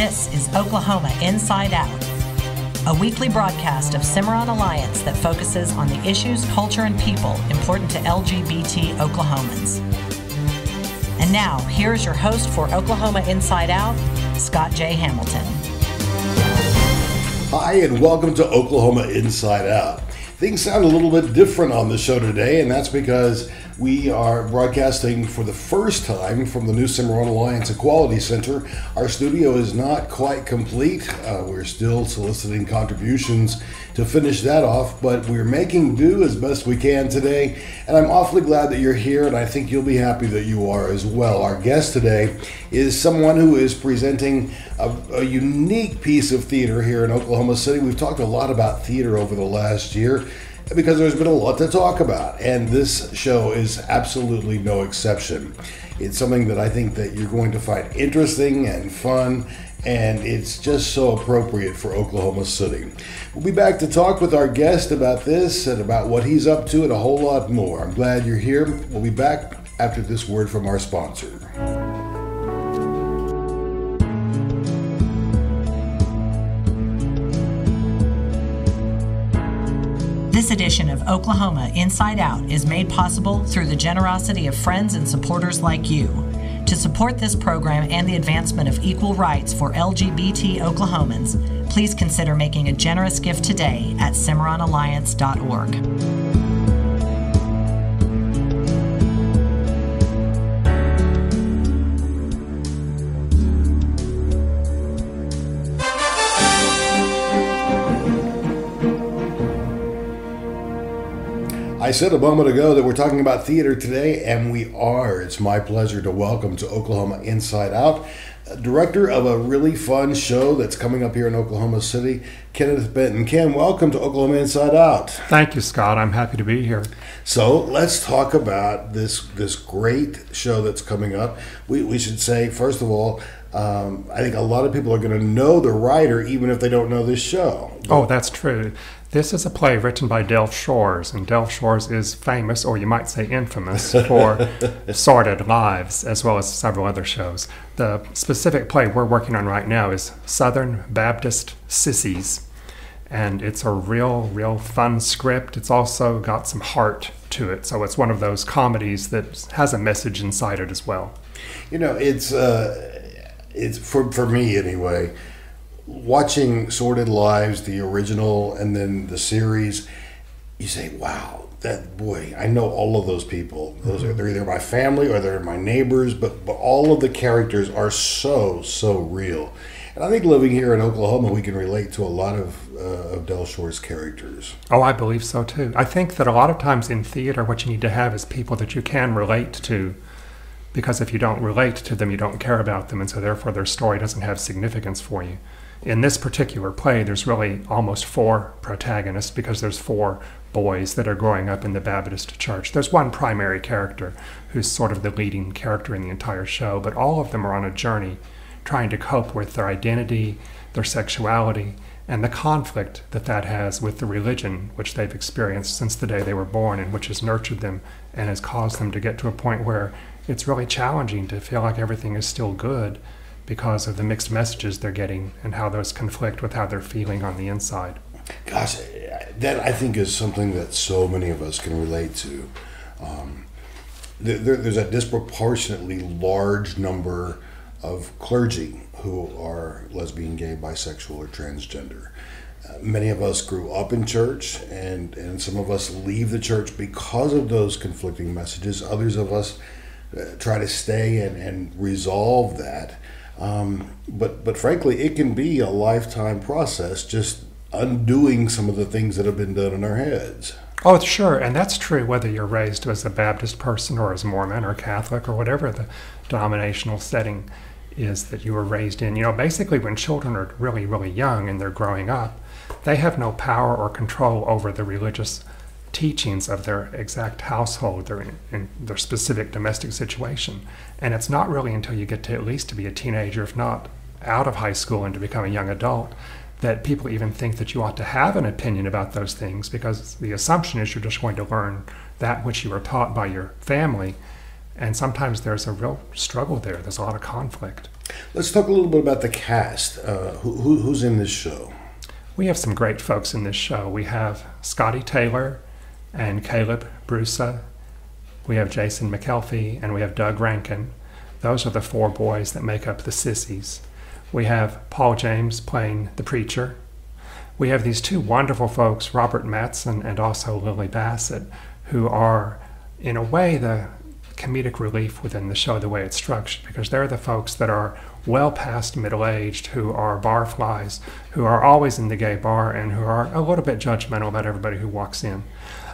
This is Oklahoma Inside Out, a weekly broadcast of Cimarron Alliance that focuses on the issues, culture, and people important to LGBT Oklahomans. And now, here's your host for Oklahoma Inside Out, Scott J. Hamilton. Hi, and welcome to Oklahoma Inside Out. Things sound a little bit different on the show today, and that's because we are broadcasting for the first time from the new Cimarron Alliance Equality Center. Our studio is not quite complete. We're still soliciting contributions to finish that off, but we're making do as best we can today. And I'm awfully glad that you're here, and I think you'll be happy that you are as well. Our guest today is someone who is presenting a unique piece of theater here in Oklahoma City. We've talked a lot about theater over the last year, because there's been a lot to talk about, and this show is absolutely no exception. It's something that I think that you're going to find interesting and fun, and it's just so appropriate for Oklahoma City. We'll be back to talk with our guest about this and about what he's up to and a whole lot more. I'm glad you're here. We'll be back after this word from our sponsor. This edition of Oklahoma Inside Out is made possible through the generosity of friends and supporters like you. To support this program and the advancement of equal rights for LGBT Oklahomans, please consider making a generous gift today at cimarronalliance.org. I said a moment ago that we're talking about theater today, and we are. It's my pleasure to welcome to Oklahoma Inside Out, director of a really fun show that's coming up here in Oklahoma City, Kenneth Benton. Ken, welcome to Oklahoma Inside Out. Thank you, Scott. I'm happy to be here. So let's talk about this great show that's coming up. We should say, first of all, I think a lot of people are going to know the writer even if they don't know this show. Oh, that's true. This is a play written by Del Shores, and Del Shores is famous, or you might say infamous, for Sordid Lives, as well as several other shows. The specific play we're working on right now is Southern Baptist Sissies, and it's a real fun script. It's also got some heart to it, so it's one of those comedies that has a message inside it as well. You know, it's for me anyway, watching Sordid Lives, the original, and then the series, you say, wow, I know all of those people. They're either my family or they're my neighbors, but all of the characters are so real. And I think living here in Oklahoma, we can relate to a lot of Del Shore's characters. Oh, I believe so too. I think that a lot of times in theater, what you need to have is people that you can relate to, because if you don't relate to them, you don't care about them, and so therefore their story doesn't have significance for you. In this particular play, there's really almost four protagonists because there's four boys that are growing up in the Baptist church. There's one primary character who's sort of the leading character in the entire show, but all of them are on a journey trying to cope with their identity, their sexuality, and the conflict that has with the religion which they've experienced since the day they were born, and which has nurtured them and has caused them to get to a point where it's really challenging to feel like everything is still good because of the mixed messages they're getting and how those conflict with how they're feeling on the inside. Gosh, that I think is something that so many of us can relate to. There's a disproportionately large number of clergy who are lesbian, gay, bisexual, or transgender. Many of us grew up in church, and some of us leave the church because of those conflicting messages. Others of us try to stay and resolve that. But frankly, it can be a lifetime process, just undoing some of the things that have been done in our heads. Oh, sure, and that's true whether you're raised as a Baptist person or as Mormon or Catholic or whatever the denominational setting is that you were raised in. You know, basically when children are really young and they're growing up, they have no power or control over the religious teachings of their exact household, in their specific domestic situation. And it's not really until you get to at least to be a teenager, if not out of high school and to become a young adult, that people even think that you ought to have an opinion about those things, because the assumption is you're just going to learn that which you were taught by your family. And sometimes there's a real struggle there. There's a lot of conflict. Let's talk a little bit about the cast. Who's in this show? We have some great folks in this show. We have Scotty Taylor and Caleb Brusa. We have Jason McKelvey, and we have Doug Rankin. Those are the four boys that make up the Sissies. We have Paul James playing the preacher. We have these two wonderful folks, Robert Mattson and also Lily Bassett, who are, in a way, the comedic relief within the show, the way it's structured, because they're the folks that are well past middle-aged, who are barflies, who are always in the gay bar, and who are a little bit judgmental about everybody who walks in.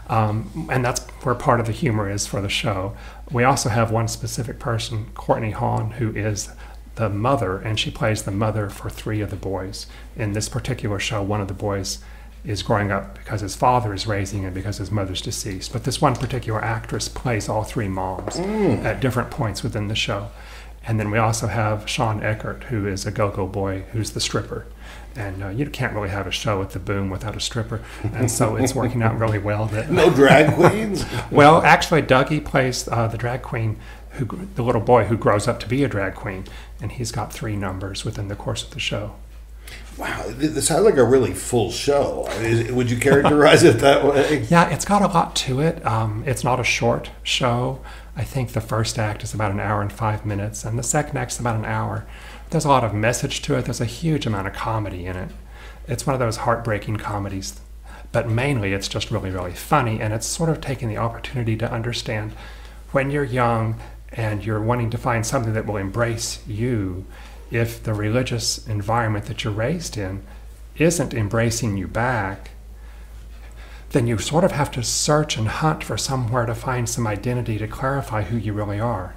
And that's where part of the humor is for the show. We also have one specific person, Courtney Hawn, who is the mother, and she plays the mother for three of the boys. In this particular show, one of the boys is growing up because his father is raising him because his mother's deceased. But this one particular actress plays all three moms at different points within the show. And then we also have Sean Eckert, who is a go-go boy, who's the stripper. And you can't really have a show at the Boom without a stripper. And so it's working out really well. No drag queens? Well, actually, Dougie plays the drag queen, the little boy who grows up to be a drag queen. And he's got 3 numbers within the course of the show. Wow, this sounds like a really full show. Would you characterize it that way? Yeah, it's got a lot to it. It's not a short show. I think the first act is about 1 hour and 5 minutes, and the second act is about 1 hour. There's a lot of message to it. There's a huge amount of comedy in it. It's one of those heartbreaking comedies, but mainly it's just really, really funny, and it's sort of taking the opportunity to understand when you're young and you're wanting to find something that will embrace you, if the religious environment that you're raised in isn't embracing you back, then you sort of have to search and hunt for somewhere to find some identity to clarify who you really are.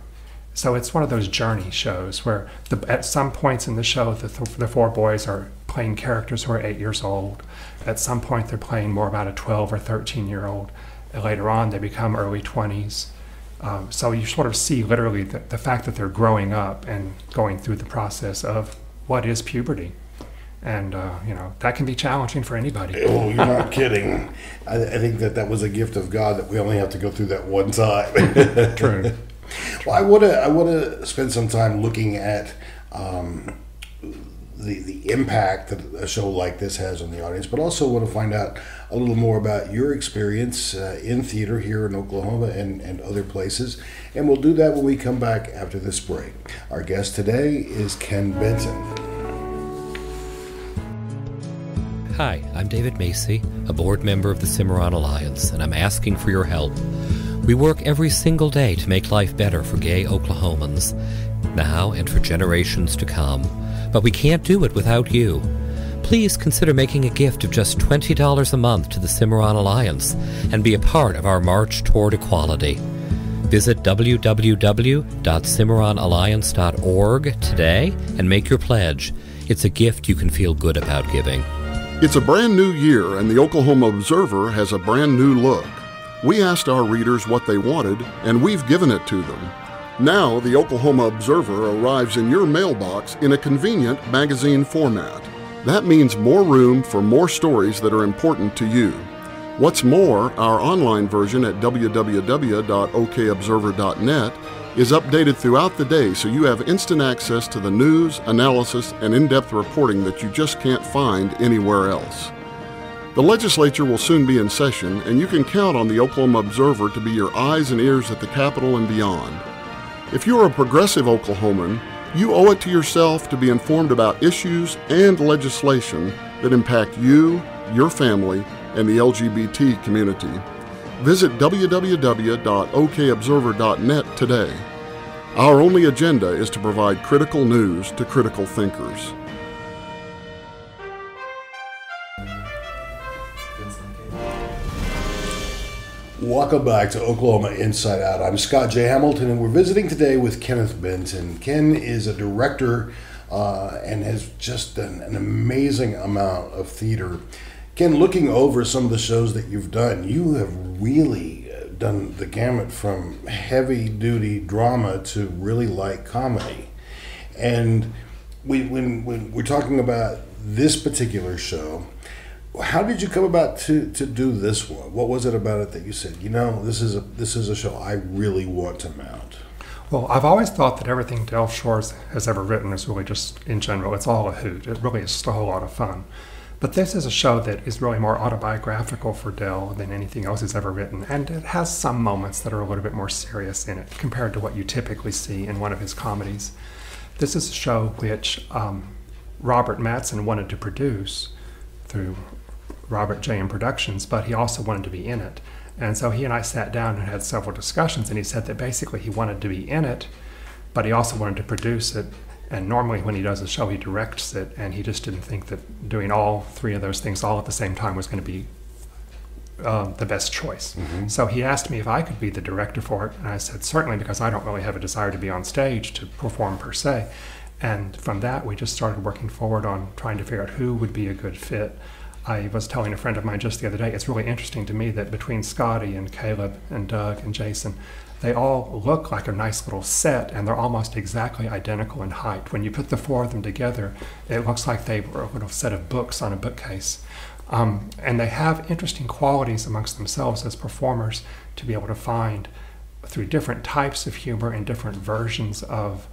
So it's one of those journey shows where at some points in the show, the 4 boys are playing characters who are 8 years old. At some point, they're playing more about a 12 or 13-year-old. And later on, they become early 20s. So you sort of see literally the fact that they're growing up and going through the process of what is puberty. And, that can be challenging for anybody. Oh, you're not kidding. I think that was a gift of God that we only have to go through that one time. True. Well, I want to spend some time looking at the impact that a show like this has on the audience, but also want to find out a little more about your experience in theater here in Oklahoma and other places. And we'll do that when we come back after this break. Our guest today is Ken Benton. Hi, I'm David Macy, a board member of the Cimarron Alliance, and I'm asking for your help. We work every single day to make life better for gay Oklahomans, now and for generations to come, but we can't do it without you. Please consider making a gift of just $20 a month to the Cimarron Alliance and be a part of our march toward equality. Visit www.cimarronalliance.org today and make your pledge. It's a gift you can feel good about giving. It's a brand new year, and the Oklahoma Observer has a brand new look. We asked our readers what they wanted, and we've given it to them. Now, the Oklahoma Observer arrives in your mailbox in a convenient magazine format. That means more room for more stories that are important to you. What's more, our online version at www.okobserver.net is updated throughout the day, so you have instant access to the news, analysis, and in-depth reporting that you just can't find anywhere else. The legislature will soon be in session, and you can count on the Oklahoma Observer to be your eyes and ears at the Capitol and beyond. If you are a progressive Oklahoman, you owe it to yourself to be informed about issues and legislation that impact you, your family, and the LGBT community. Visit www.okobserver.net today. Our only agenda is to provide critical news to critical thinkers. Welcome back to Oklahoma Inside Out. I'm Scott J. Hamilton, and we're visiting today with Kenneth Benton. Ken is a director and has just done an amazing amount of theater. Ken, looking over some of the shows that you've done, you have really done the gamut from heavy-duty drama to really light comedy. And when we're talking about this particular show, how did you come about to do this one? What was it about it that you said, this is a show I really want to mount? Well, I've always thought that everything Del Shores has ever written is really just, in general, it's all a hoot. It really is just a whole lot of fun. But this is a show that is really more autobiographical for Del than anything else he's ever written, and it has some moments that are a little bit more serious in it compared to what you typically see in one of his comedies. This is a show which Robert Mattson wanted to produce through Robert J.M. Productions, but he also wanted to be in it. And so he and I sat down and had several discussions, and he said that basically he wanted to be in it, but he also wanted to produce it. And normally when he does a show, he directs it, and he just didn't think that doing all three of those things all at the same time was going to be the best choice. Mm-hmm. So he asked me if I could be the director for it, and I said certainly, because I don't really have a desire to be on stage to perform per se. And from that, we just started working forward on trying to figure out who would be a good fit. I was telling a friend of mine just the other day, it's really interesting to me that between Scotty and Caleb and Doug and Jason, they all look like a nice little set, and they're almost exactly identical in height. When you put the four of them together, it looks like they were a little set of books on a bookcase. And they have interesting qualities amongst themselves as performers to be able to find, through different types of humor and different versions of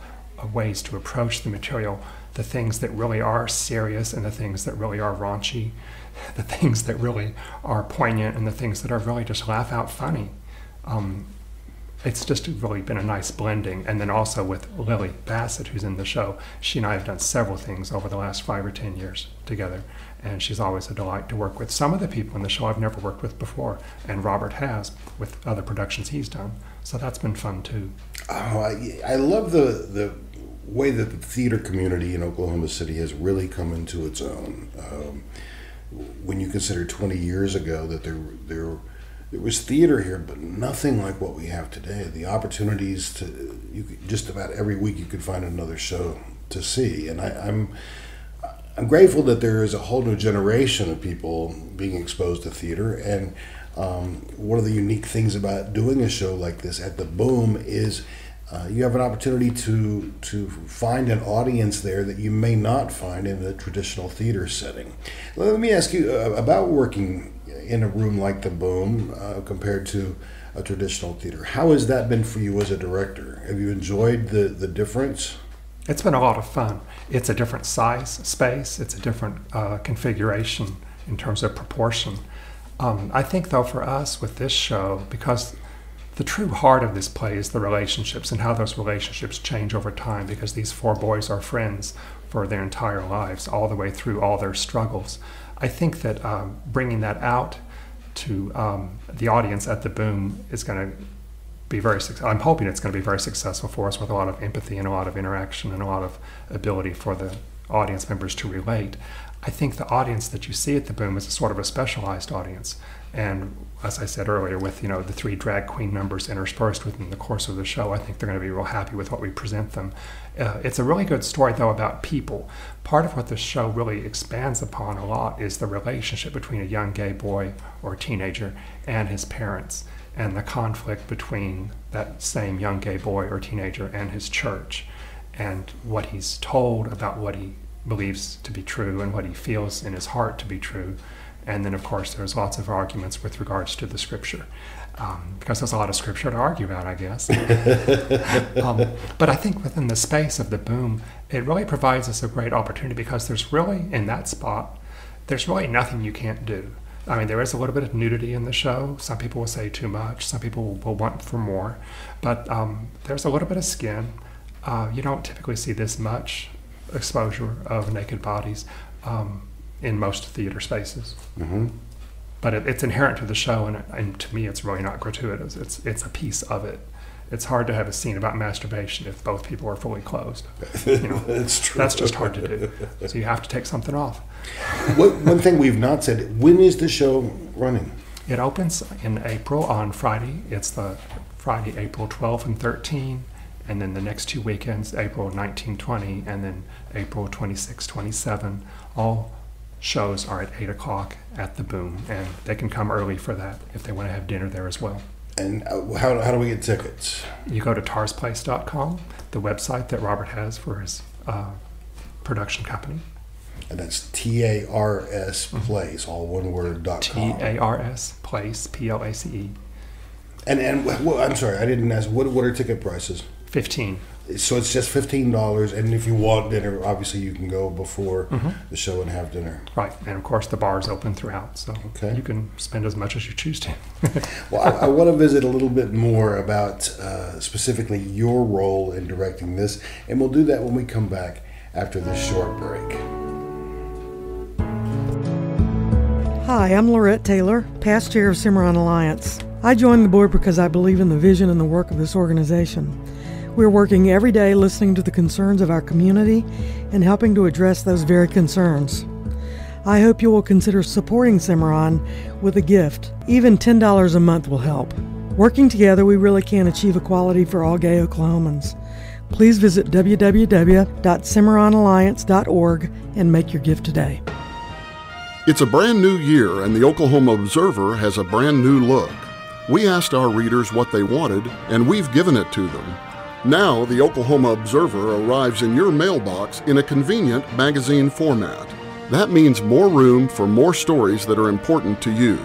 ways to approach the material, the things that really are serious and the things that really are raunchy, the things that really are poignant and the things that are really just laugh out funny. It's just really been a nice blending. And then also with Lily Bassett, who's in the show, she and I have done several things over the last 5 or 10 years together, and she's always a delight to work with. Some of the people in the show I've never worked with before, and Robert has with other productions he's done. So that's been fun too. Oh, I love the way that the theater community in Oklahoma City has really come into its own. When you consider 20 years ago that there was theater here, but nothing like what we have today. The opportunities just about every week you could find another show to see, and I'm grateful that there is a whole new generation of people being exposed to theater. And one of the unique things about doing a show like this at the Boom is you have an opportunity to find an audience there that you may not find in a traditional theater setting. Let me ask you about working in a room like the Boom compared to a traditional theater. How has that been for you as a director? Have you enjoyed the difference? It's been a lot of fun. It's a different size space. It's a different configuration in terms of proportion. I think, though, for us with this show, because the true heart of this play is the relationships and how those relationships change over time, because these four boys are friends for their entire lives, all the way through all their struggles. I think that bringing that out to the audience at the Boom is going to be very successful. I'm hoping it's going to be very successful for us, with a lot of empathy and a lot of interaction and a lot of ability for the audience members to relate. I think the audience that you see at the Boom is a sort of a specialized audience. And as I said earlier, with the 3 drag queen numbers interspersed within the course of the show, I think they're going to be real happy with what we present them. It's a really good story, though, about people. Part of what this show really expands upon a lot is the relationship between a young gay boy or teenager and his parents, and the conflict between that same young gay boy or teenager and his church, and what he's told about what he believes to be true and what he feels in his heart to be true. And then, of course, there's lots of arguments with regards to the scripture, because there's a lot of scripture to argue about, I guess. But I think within the space of the Boom, it really provides us a great opportunity, because there's really, in that spot, there's really nothing you can't do. I mean, there is a little bit of nudity in the show. Some people will say too much. Some people will want for more. But there's a little bit of skin. You don't typically see this much exposure of naked bodies in most theater spaces. Mm-hmm. But it's inherent to the show, and to me it's really not gratuitous. It's a piece of it. It's hard to have a scene about masturbation if both people are fully closed. That's true. That's just hard to do. So you have to take something off. One thing we've not said, when is the show running? It opens in April on Friday. It's the Friday, April 12 and 13. And then the next 2 weekends, April 19, 20, and then April 26, 27. All shows are at 8 o'clock at the Boom, and they can come early for that if they want to have dinner there as well. And how do we get tickets? You go to tarsplace.com, the website that Robert has for his production company. And that's TARS Place, all one word, .com. TARS Place, PLACE. And I'm sorry, I didn't ask, what are ticket prices? $15. So it's just $15, and if you want dinner, obviously you can go before the show and have dinner. Right, and of course the bar is open throughout, so you can spend as much as you choose to. Well, I want to visit a little bit more about specifically your role in directing this, and we'll do that when we come back after this short break. Hi, I'm Lorette Taylor, past chair of Cimarron Alliance. I joined the board because I believe in the vision and the work of this organization. We're working every day listening to the concerns of our community and helping to address those very concerns. I hope you will consider supporting Cimarron with a gift. Even $10 a month will help. Working together, we really can achieve equality for all gay Oklahomans. Please visit www.cimarronalliance.org and make your gift today. It's a brand new year, and the Oklahoma Observer has a brand new look. We asked our readers what they wanted, and we've given it to them. Now, the Oklahoma Observer arrives in your mailbox in a convenient magazine format. That means more room for more stories that are important to you.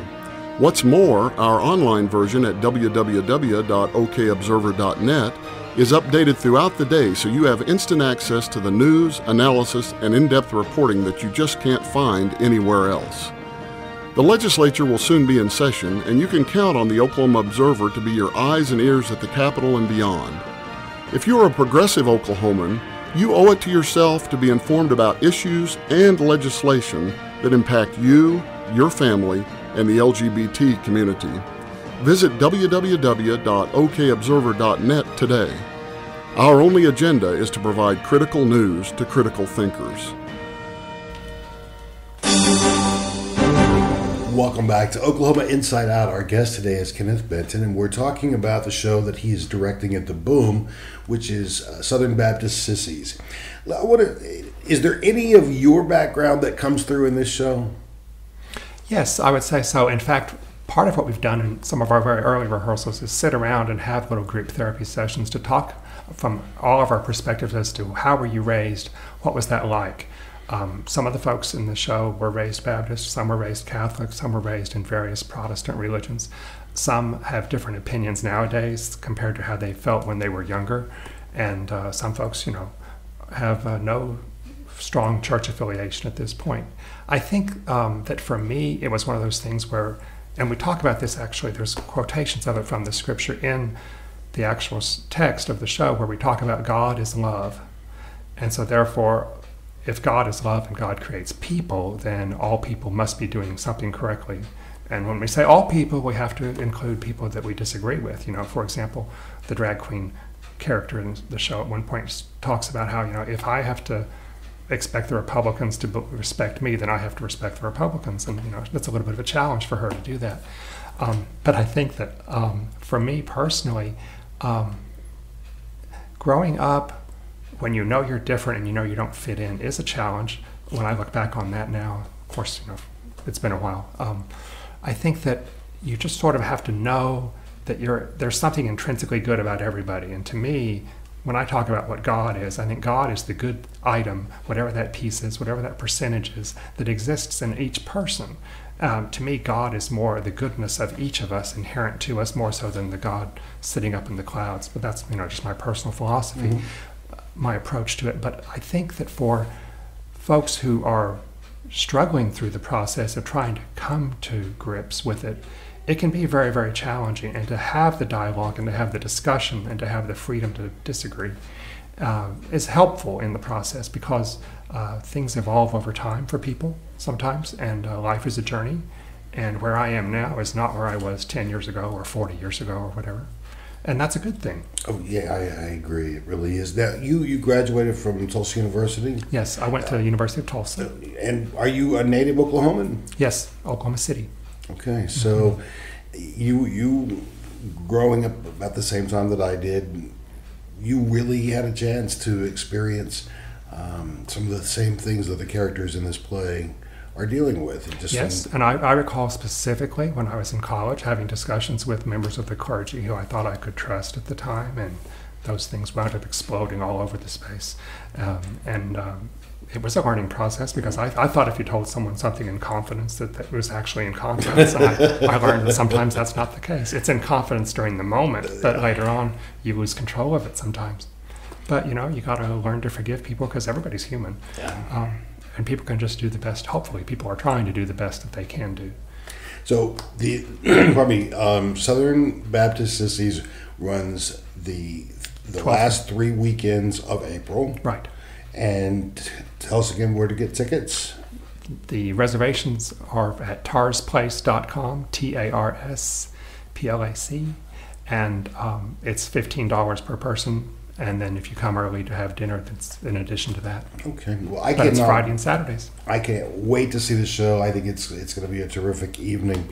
What's more, our online version at www.okobserver.net is updated throughout the day, so you have instant access to the news, analysis, and in-depth reporting that you just can't find anywhere else. The legislature will soon be in session, and you can count on the Oklahoma Observer to be your eyes and ears at the Capitol and beyond. If you're a progressive Oklahoman, you owe it to yourself to be informed about issues and legislation that impact you, your family, and the LGBT community. Visit www.okobserver.net today. Our only agenda is to provide critical news to critical thinkers. Welcome back to Oklahoma Inside Out. Our guest today is Kenneth Benton, and we're talking about the show that he's directing at the Boom, which is Southern Baptist Sissies. Is there any of your background that comes through in this show? Yes, I would say so. In fact, part of what we've done in some of our very early rehearsals is sit around and have little group therapy sessions to talk from all of our perspectives as to how were you raised, what was that like. Some of the folks in the show were raised Baptist, some were raised Catholic, some were raised in various Protestant religions. Some have different opinions nowadays compared to how they felt when they were younger. And some folks, have no strong church affiliation at this point. I think that for me, it was one of those things where, and we talk about this actually, there's quotations of it from the scripture in the actual text of the show where we talk about God is love. And so therefore, if God is love and God creates people, then all people must be doing something correctly. And when we say all people, we have to include people that we disagree with. For example, the drag queen character in the show at one point talks about how, if I have to expect the Republicans to respect me, then I have to respect the Republicans. And, that's a little bit of a challenge for her to do that. But I think that for me personally, growing up, when you know you're different and you don't fit in is a challenge. When I look back on that now, of course, it's been a while. I think that you just sort of have to know that there's something intrinsically good about everybody. And to me, when I talk about what God is, I think God is the good item, whatever that piece is, whatever that percentage is, that exists in each person. To me, God is more the goodness of each of us, inherent to us, more so than the God sitting up in the clouds. But that's just my personal philosophy. My approach to it. But I think that for folks who are struggling through the process of trying to come to grips with it, it can be very, very challenging. And to have the dialogue and to have the discussion and to have the freedom to disagree is helpful in the process, because things evolve over time for people sometimes, and life is a journey. And where I am now is not where I was 10 years ago or 40 years ago or whatever. And that's a good thing. Oh, yeah, I agree. It really is. Now, you graduated from Tulsa University? Yes, I went to the University of Tulsa. And are you a native Oklahoman? Yes, Oklahoma City. Okay, so you growing up about the same time that I did, you really had a chance to experience some of the same things that the characters in this play are dealing with. And I recall specifically when I was in college having discussions with members of the clergy who I thought I could trust at the time, and those things wound up exploding all over the space. It was a learning process because I thought if you told someone something in confidence that it was actually in confidence. And I learned that sometimes that's not the case. It's in confidence during the moment, but later on you lose control of it sometimes. But, you got to learn to forgive people because everybody's human. Yeah. And people can just do the best. Hopefully people are trying to do the best that they can do. So the Southern Baptist Sissies runs the last 3 weekends of April. Right. And tell us again where to get tickets. The reservations are at tarsplace.com, TARSPLAC, and it's $15 per person. And then if you come early to have dinner, that's in addition to that. Okay. Well, it's Friday and Saturdays. I can't wait to see the show. I think it's going to be a terrific evening.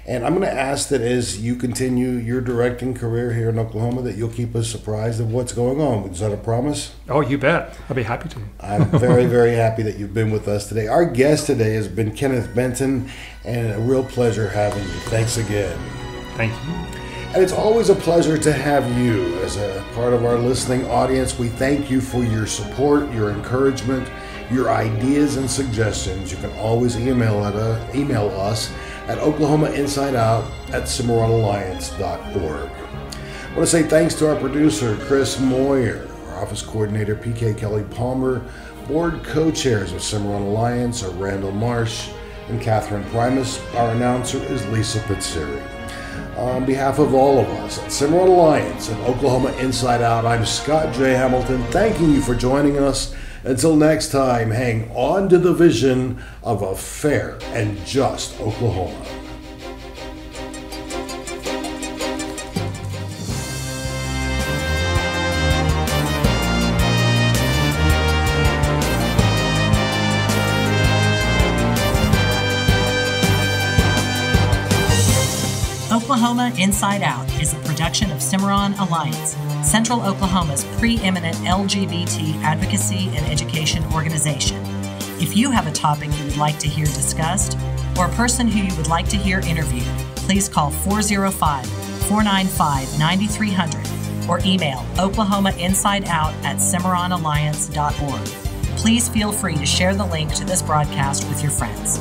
And I'm going to ask that as you continue your directing career here in Oklahoma, that you'll keep us apprised of what's going on. Is that a promise? Oh, you bet. I'll be happy to. I'm very, very happy that you've been with us today. Our guest today has been Kenneth Benton, and a real pleasure having you. Thanks again. Thank you. And it's always a pleasure to have you as a part of our listening audience. We thank you for your support, your encouragement, your ideas and suggestions. You can always email us at oklahomainsideout@cimarronalliance.org. I want to say thanks to our producer, Chris Moyer, our office coordinator, PK Kelly Palmer, board co-chairs of Cimarron Alliance are Randall Marsh and Catherine Primus. Our announcer is Lisa Pizzeri. On behalf of all of us at Cimarron Alliance and Oklahoma Inside Out, I'm Scott J. Hamilton, thanking you for joining us. Until next time, hang on to the vision of a fair and just Oklahoma. Oklahoma Inside Out is a production of Cimarron Alliance, Central Oklahoma's preeminent LGBT advocacy and education organization. If you have a topic you would like to hear discussed or a person who you would like to hear interviewed, please call 405-495-9300 or email oklahomainsideout@cimarronalliance.org. Please feel free to share the link to this broadcast with your friends.